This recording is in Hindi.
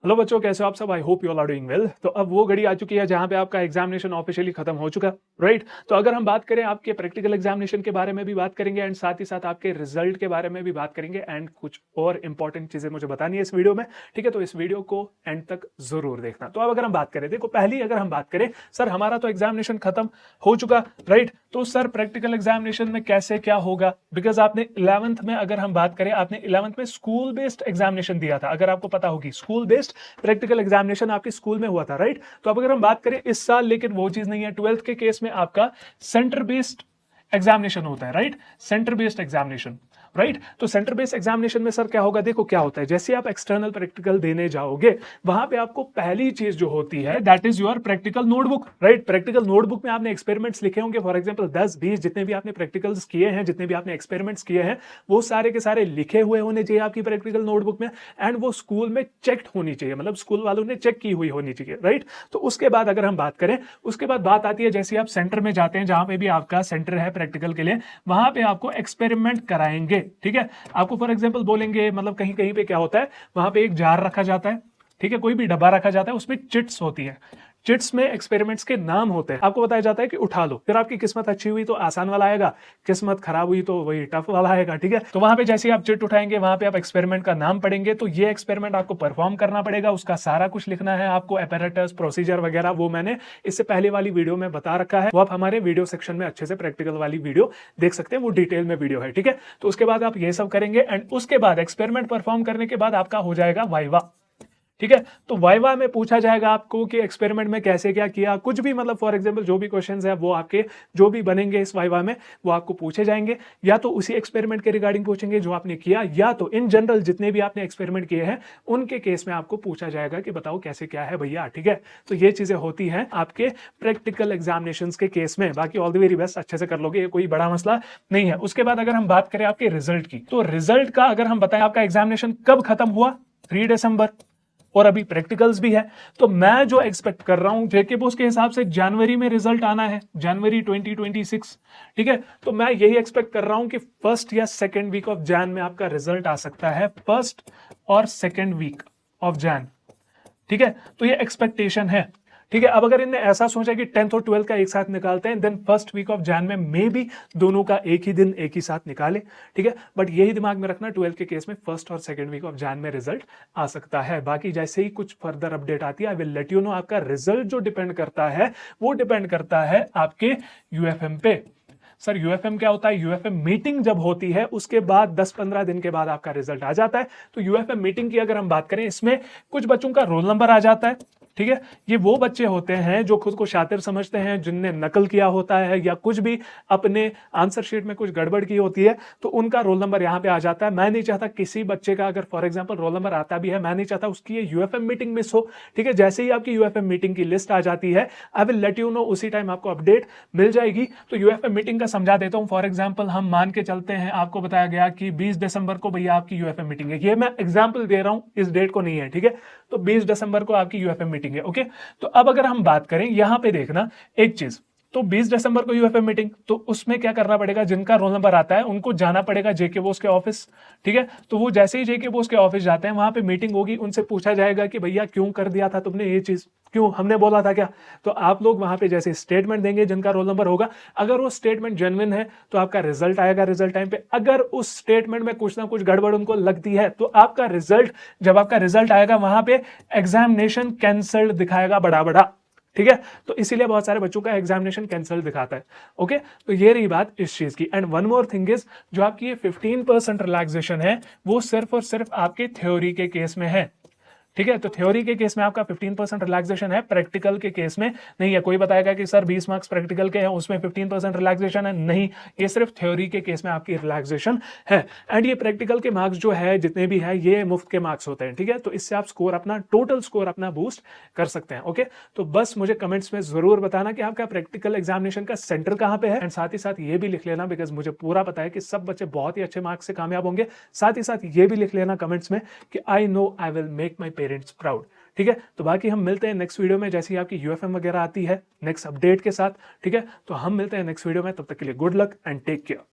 हेलो बच्चों, कैसे हो आप सब? I hope you all are doing well. तो अब वो घड़ी आ चुकी है जहां पे आपका एग्जामिनेशन ऑफिशियली खत्म हो चुका, राइट? तो अगर हम बात करें आपके प्रैक्टिकल एग्जामिनेशन के बारे में भी बात करेंगे एंड साथ ही साथ आपके रिजल्ट के बारे में भी बात करेंगे एंड कुछ और इंपॉर्टेंट चीजें मुझे बतानी है इस वीडियो में, ठीक है? तो इस वीडियो को एंड तक जरूर देखना। तो अब अगर हम बात करें, देखो पहली अगर हम बात करें, सर हमारा तो एग्जामिनेशन खत्म हो चुका, राइट? तो सर प्रैक्टिकल एग्जामिनेशन में कैसे क्या होगा? बिकॉज आपने 11th में, अगर हम बात करें, आपने 11th में स्कूल बेस्ड एग्जामिनेशन दिया था, अगर आपको पता होगी स्कूल बेस्ड प्रैक्टिकल एग्जामिनेशन आपके स्कूल में हुआ था, राइट? तो अब अगर हम बात करें इस साल, लेकिन वो चीज नहीं है। 12th के केस में आपका सेंटर बेस्ड एग्जामिनेशन होता है, right? Centre based examination, right? तो सेंटर बेस्ड एग्जामिनेशन में सर क्या होगा, देखो क्या होता है, जैसे आप एक्सटर्नल प्रैक्टिकल देने जाओगे वहां पे आपको पहली चीज जो होती है that is your practical notebook, right? Practical notebook में आपने एक्सपेरिमेंट्स लिखे होंगे, फॉर एग्जांपल 10-20 जितने भी आपने प्रैक्टिकल्स किए हैं, जितने भी आपने एक्सपेरिमेंट्स किए हैं, वो सारे के सारे लिखे हुए होने चाहिए आपकी प्रैक्टिकल नोटबुक में एंड वो स्कूल में चेक्ड होनी चाहिए, मतलब स्कूल वालों ने चेक की हुई होनी चाहिए, राइट? तो उसके बाद अगर हम बात करें, उसके बाद बात आती है जैसे आप सेंटर में जाते हैं, जहां पे भी आपका सेंटर है प्रैक्टिकल के लिए, वहां पे आपको एक्सपेरिमेंट कराएंगे, ठीक है? आपको फॉर एग्जांपल बोलेंगे, मतलब कहीं कहीं पे क्या होता है, वहां पे एक जार रखा जाता है, ठीक है? कोई भी डब्बा रखा जाता है, उसमें चिट्स होती है, चिट्स में एक्सपेरिमेंट्स के नाम होते हैं, आपको बताया जाता है कि उठा लो, फिर आपकी किस्मत अच्छी हुई तो आसान वाला आएगा, किस्मत खराब हुई तो वही टफ वाला आएगा, ठीक है? तो वहां पे जैसे आप चिट उठाएंगे, वहां पे आप एक्सपेरिमेंट का नाम पढ़ेंगे, तो ये एक्सपेरिमेंट आपको परफॉर्म करना पड़ेगा, उसका सारा कुछ लिखना है आपको, एपैरेटस, प्रोसीजर वगैरह, वो मैंने इससे पहले वाली वीडियो में बता रखा है, वो आप हमारे वीडियो सेक्शन में अच्छे से प्रैक्टिकल वाली वीडियो देख सकते हैं, वो डिटेल में वीडियो है, ठीक है? तो उसके बाद आप ये सब करेंगे एंड उसके बाद एक्सपेरिमेंट परफॉर्म करने के बाद आपका हो जाएगा वाइवा, ठीक है? तो वाइवा में पूछा जाएगा आपको कि एक्सपेरिमेंट में कैसे क्या किया, कुछ भी, मतलब फॉर एग्जांपल जो भी क्वेश्चंस है वो आपके जो भी बनेंगे इस वाइवा में वो आपको पूछे जाएंगे, या तो उसी एक्सपेरिमेंट के रिगार्डिंग पूछेंगे जो आपने किया, या तो इन जनरल जितने भी आपने एक्सपेरिमेंट किए हैं उनके केस में आपको पूछा जाएगा कि बताओ कैसे क्या है भैया, ठीक है? तो ये चीजें होती हैं आपके प्रैक्टिकल एग्जामिनेशन के केस में। बाकी ऑल द वेरी बेस्ट, अच्छे से कर लोगे, ये कोई बड़ा मसला नहीं है। उसके बाद अगर हम बात करें आपके रिजल्ट की, तो रिजल्ट का अगर हम बताएं, आपका एग्जामिनेशन कब खत्म हुआ? 3 दिसंबर, और अभी प्रैक्टिकल्स भी है। तो मैं जो एक्सपेक्ट कर रहा हूं जेके बोस के हिसाब से जनवरी में रिजल्ट आना है, जनवरी 2026, ठीक है? तो मैं यही एक्सपेक्ट कर रहा हूं कि फर्स्ट या सेकेंड वीक ऑफ जैन में आपका रिजल्ट आ सकता है, फर्स्ट और सेकेंड वीक ऑफ जैन, ठीक है? तो ये एक्सपेक्टेशन है, ठीक है? अब अगर इनने ऐसा सोचा कि 10th और 12th का एक साथ निकालते हैं, then first week of Jan में मे बी दोनों का एक ही दिन एक ही साथ निकाले, ठीक है? बट यही दिमाग में रखना, 12th के केस में फर्स्ट और सेकंड वीक ऑफ जैन में रिजल्ट आ सकता है। बाकी जैसे ही कुछ फर्दर अपडेट आती है I will let you know. आपका रिजल्ट जो डिपेंड करता है वो डिपेंड करता है आपके यूएफएम पे। सर यूएफएम क्या होता है? यूएफएम मीटिंग जब होती है उसके बाद 10-15 दिन के बाद आपका रिजल्ट आ जाता है। तो यूएफएम मीटिंग की अगर हम बात करें, इसमें कुछ बच्चों का रोल नंबर आ जाता है, ठीक है? ये वो बच्चे होते हैं जो खुद को शातिर समझते हैं, जिनने नकल किया होता है या कुछ भी अपने आंसर शीट में कुछ गड़बड़ की होती है, तो उनका रोल नंबर यहाँ पे आ जाता है। मैं नहीं चाहता किसी बच्चे का, अगर फॉर एग्जांपल रोल नंबर आता भी है, मैं नहीं चाहता उसकी ये यूएफएम मीटिंग मिस हो, ठीक है? जैसे ही आपकी यूएफएम मीटिंग की लिस्ट आ जाती है I will let you know, उसी टाइम आपको अपडेट मिल जाएगी। तो यूएफएम मीटिंग का समझा देता हूँ। फॉर एग्जाम्पल हम मान के चलते हैं, आपको बताया गया कि 20 दिसंबर को भैया आपकी यूएफएम मीटिंग है, ये मैं एग्जाम्पल दे रहा हूँ, इस डेट को नहीं है, ठीक है? तो 20 दिसंबर को आपकी यूएफएम मीटिंग है, ओके? तो अब अगर हम बात करें यहां पे देखना एक चीज, तो 20 दिसंबर को यूएफएम मीटिंग, तो उसमें क्या करना पड़ेगा, जिनका रोल नंबर आता है उनको जाना पड़ेगा जेके बोस के ऑफिस, ठीक है? तो वो जैसे ही जेके बोस के ऑफिस जाते हैं, वहां पे मीटिंग होगी, उनसे पूछा जाएगा कि भैया क्यों कर दिया था तुमने ये चीज, क्यों, हमने बोला था क्या? तो आप लोग वहां पे जैसे स्टेटमेंट देंगे, जिनका रोल नंबर होगा, अगर वो स्टेटमेंट जेन्युइन है तो आपका रिजल्ट आएगा रिजल्ट टाइम पे। अगर उस स्टेटमेंट में कुछ ना कुछ गड़बड़ उनको लगती है तो आपका रिजल्ट, जब आपका रिजल्ट आएगा वहां पे एग्जामिनेशन कैंसल्ड दिखाएगा, बड़ा बड़ा, ठीक है? तो इसीलिए बहुत सारे बच्चों का एग्जामिनेशन कैंसिल दिखाता है, ओके? तो ये रही बात इस चीज की। And one more thing is, जो आपकी ये 15% रिलैक्सेशन है वो सिर्फ और सिर्फ आपके थ्योरी के केस में है, ठीक है? तो थ्योरी के केस में आपका 15% रिलैक्सेशन है, प्रैक्टिकल के केस में नहीं है। कोई बताएगा कि सर 20 मार्क्स प्रैक्टिकल के हैं उसमें 15% रिलैक्सेशन है, नहीं, ये सिर्फ थ्योरी के केस में आपकी रिलैक्सेशन है। एंड ये प्रैक्टिकल के मार्क्स जो है जितने भी है ये मुफ्त के मार्क्स होते हैं, ठीक है? तो इससे आप स्कोर अपना, टोटल स्कोर अपना बूस्ट कर सकते हैं, ओके? तो बस मुझे कमेंट्स में जरूर बताना कि आपका प्रैक्टिकल एग्जामिनेशन का सेंटर कहां पे है, एंड साथ ही साथ ये भी लिख लेना, बिकॉज मुझे पूरा पता है कि सब बच्चे बहुत ही अच्छे मार्क्स से कामयाब होंगे। साथ ही साथ ये भी लिख लेना कमेंट्स में कि I know I will make my parents proud, ठीक है? तो बाकी हम मिलते हैं नेक्स्ट वीडियो में, जैसे ही आपकी यूएफएम वगैरह आती है नेक्स्ट अपडेट के साथ, ठीक है? तो हम मिलते हैं नेक्स्ट वीडियो में, तब तक के लिए good luck and take care.